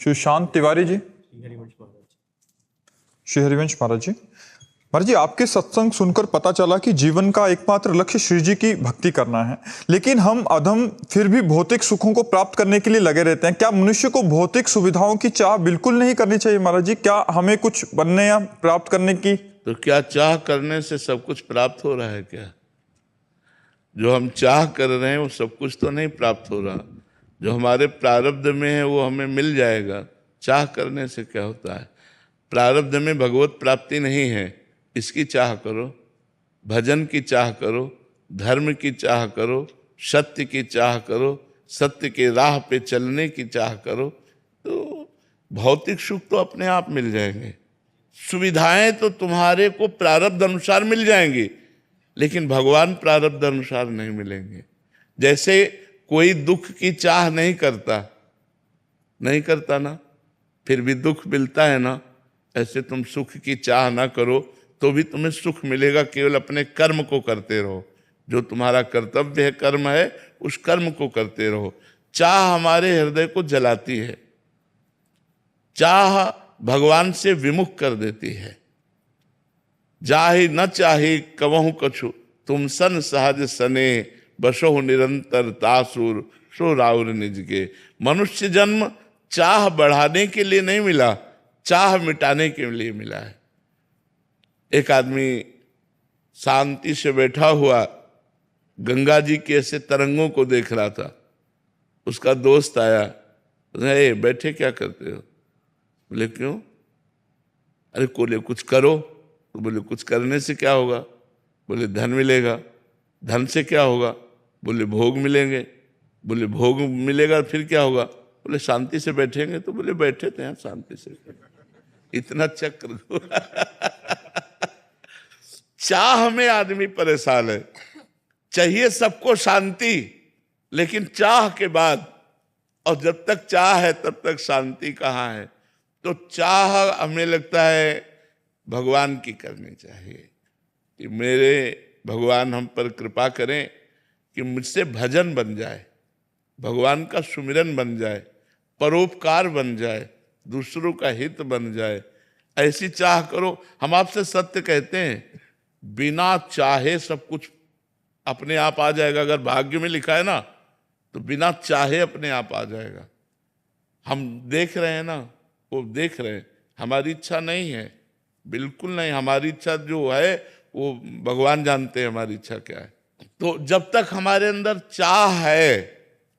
सुशांत तिवारी जी। श्री हरिवंश महाराज जी। महाराज जी, आपके सत्संग सुनकर पता चला कि जीवन का एकमात्र लक्ष्य श्री जी की भक्ति करना है, लेकिन हम अधम फिर भी भौतिक सुखों को प्राप्त करने के लिए लगे रहते हैं। क्या मनुष्य को भौतिक सुविधाओं की चाह बिल्कुल नहीं करनी चाहिए महाराज जी? क्या हमें कुछ बनने या प्राप्त करने की? तो क्या चाह करने से सब कुछ प्राप्त हो रहा है? क्या जो हम चाह कर रहे हैं वो सब कुछ तो नहीं प्राप्त हो रहा। जो हमारे प्रारब्ध में है वो हमें मिल जाएगा। चाह करने से क्या होता है? प्रारब्ध में भगवत प्राप्ति नहीं है, इसकी चाह करो, भजन की चाह करो, धर्म की चाह करो, सत्य की चाह करो, सत्य के राह पे चलने की चाह करो, तो भौतिक सुख तो अपने आप मिल जाएंगे। सुविधाएं तो तुम्हारे को प्रारब्ध अनुसार मिल जाएंगी, लेकिन भगवान प्रारब्ध अनुसार नहीं मिलेंगे। जैसे कोई दुख की चाह नहीं करता ना, फिर भी दुख मिलता है ना, ऐसे तुम सुख की चाह ना करो तो भी तुम्हें सुख मिलेगा। केवल अपने कर्म को करते रहो, जो तुम्हारा कर्तव्य है, कर्म है, उस कर्म को करते रहो। चाह हमारे हृदय को जलाती है, चाह भगवान से विमुख कर देती है। जाहि न चाहि कवहु कछु, तुम सन सहज सने, बसो निरंतर तासुर, सो राउर निज के। मनुष्य जन्म चाह बढ़ाने के लिए नहीं मिला, चाह मिटाने के लिए मिला है। एक आदमी शांति से बैठा हुआ गंगा जी के ऐसे तरंगों को देख रहा था। उसका दोस्त आया, ए बैठे क्या करते हो? बोले क्यों? अरे बोले कुछ करो। तो बोले कुछ करने से क्या होगा? बोले धन मिलेगा। धन से क्या होगा? बोले भोग मिलेंगे। बोले भोग मिलेगा फिर क्या होगा? बोले शांति से बैठेंगे। तो बोले बैठे थे यहाँ शांति से। इतना चक्र चाह में आदमी परेशान है। चाहिए सबको शांति, लेकिन चाह के बाद, और जब तक चाह है तब तक शांति कहाँ है? तो चाह हमें लगता है भगवान की करनी चाहिए कि मेरे भगवान हम पर कृपा करें कि मुझसे भजन बन जाए, भगवान का सुमिरन बन जाए, परोपकार बन जाए, दूसरों का हित बन जाए। ऐसी चाह करो। हम आपसे सत्य कहते हैं, बिना चाहे सब कुछ अपने आप आ जाएगा। अगर भाग्य में लिखा है ना, तो बिना चाहे अपने आप आ जाएगा। हम देख रहे हैं ना, वो देख रहे हैं, हमारी इच्छा नहीं है, बिल्कुल नहीं। हमारी इच्छा जो है वो भगवान जानते हैं हमारी इच्छा क्या है। तो जब तक हमारे अंदर चाह है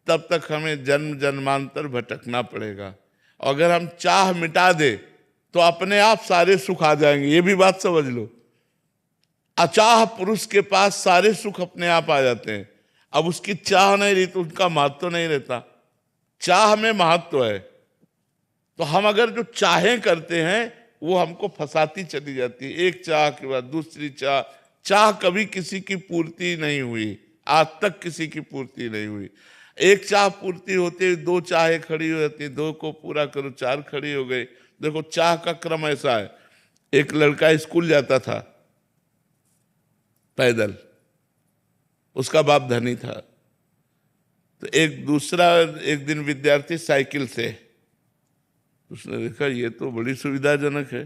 तब तक हमें जन्म जन्मांतर भटकना पड़ेगा। अगर हम चाह मिटा दे तो अपने आप सारे सुख आ जाएंगे। ये भी बात समझ लो। अचाह पुरुष के पास सारे सुख अपने आप आ जाते हैं। अब उसकी चाह नहीं रही तो उनका महत्व नहीं रहता। चाह में महत्व है। तो हम अगर जो चाहें करते हैं वो हमको फंसाती चली जाती है, एक चाह के बाद दूसरी चाह। चाह कभी किसी की पूर्ति नहीं हुई, आज तक किसी की पूर्ति नहीं हुई। एक चाह पूर्ति होते दो चाहें खड़ी हो जाती, दो को पूरा करो, चार खड़ी हो गई। देखो चाह का क्रम ऐसा है। एक लड़का स्कूल जाता था पैदल, उसका बाप धनी था। तो एक दिन विद्यार्थी साइकिल से, उसने देखा ये तो बड़ी सुविधाजनक है,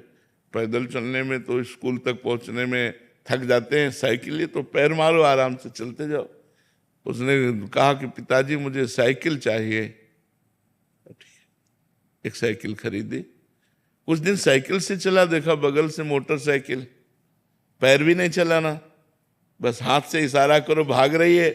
पैदल चलने में तो स्कूल तक पहुंचने में थक जाते हैं, साइकिल ये तो पैर मारो आराम से चलते जाओ। उसने कहा कि पिताजी मुझे साइकिल चाहिए। एक साइकिल खरीदी। कुछ दिन साइकिल से चला, देखा बगल से मोटरसाइकिल, पैर भी नहीं चलाना, बस हाथ से इशारा करो भाग रही है,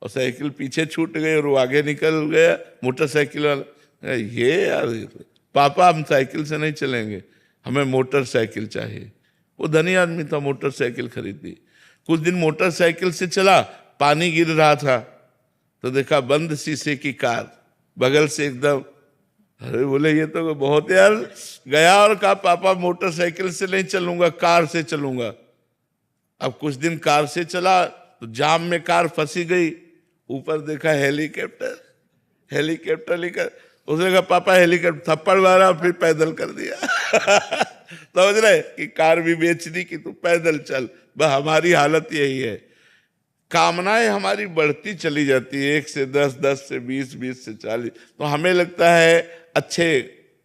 और साइकिल पीछे छूट गई और वो आगे निकल गया मोटरसाइकिल वाला। ये यार पापा हम साइकिल से नहीं चलेंगे, हमें मोटरसाइकिल चाहिए। वो धनी आदमी था, मोटरसाइकिल खरीदी। कुछ दिन मोटरसाइकिल से चला, पानी गिर रहा था, तो देखा बंद शीशे की कार, बगल से एकदम। अरे बोले ये तो बहुत यार। गया और कहा पापा मोटरसाइकिल से नहीं चलूंगा, कार से चलूंगा। अब कुछ दिन कार से चला तो जाम में कार फंसी गई। ऊपर देखा हेलीकॉप्टर लेकर। उसने कहा पापा हेलीकॉप्टर, थप्पड़ मारा, फिर पैदल कर दिया। समझ रहे कि कार भी बेच दी कि तू पैदल चल। बस हमारी हालत यही है। कामनाएं हमारी बढ़ती चली जाती है, 1 से 10, 10 से 20, 20 से 40। तो हमें लगता है अच्छे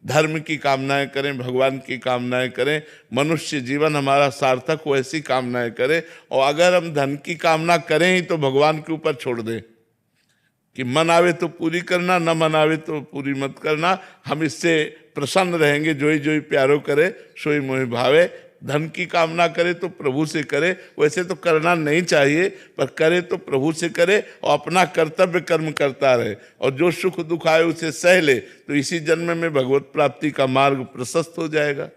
धर्म की कामनाएं करें, भगवान की कामनाएं करें, मनुष्य जीवन हमारा सार्थक हो ऐसी कामनाएं करें। और अगर हम धन की कामना करें ही तो भगवान के ऊपर छोड़ दें कि मन आवे तो पूरी करना, न मन आवे तो पूरी मत करना। हम इससे प्रसन्न रहेंगे। जोई जोई प्यारो करे सोई मोहि भावे। धन की कामना करे तो प्रभु से करे, वैसे तो करना नहीं चाहिए, पर करे तो प्रभु से करे और अपना कर्तव्य कर्म करता रहे। और जो सुख दुख आए उसे सह ले, तो इसी जन्म में भगवत प्राप्ति का मार्ग प्रशस्त हो जाएगा।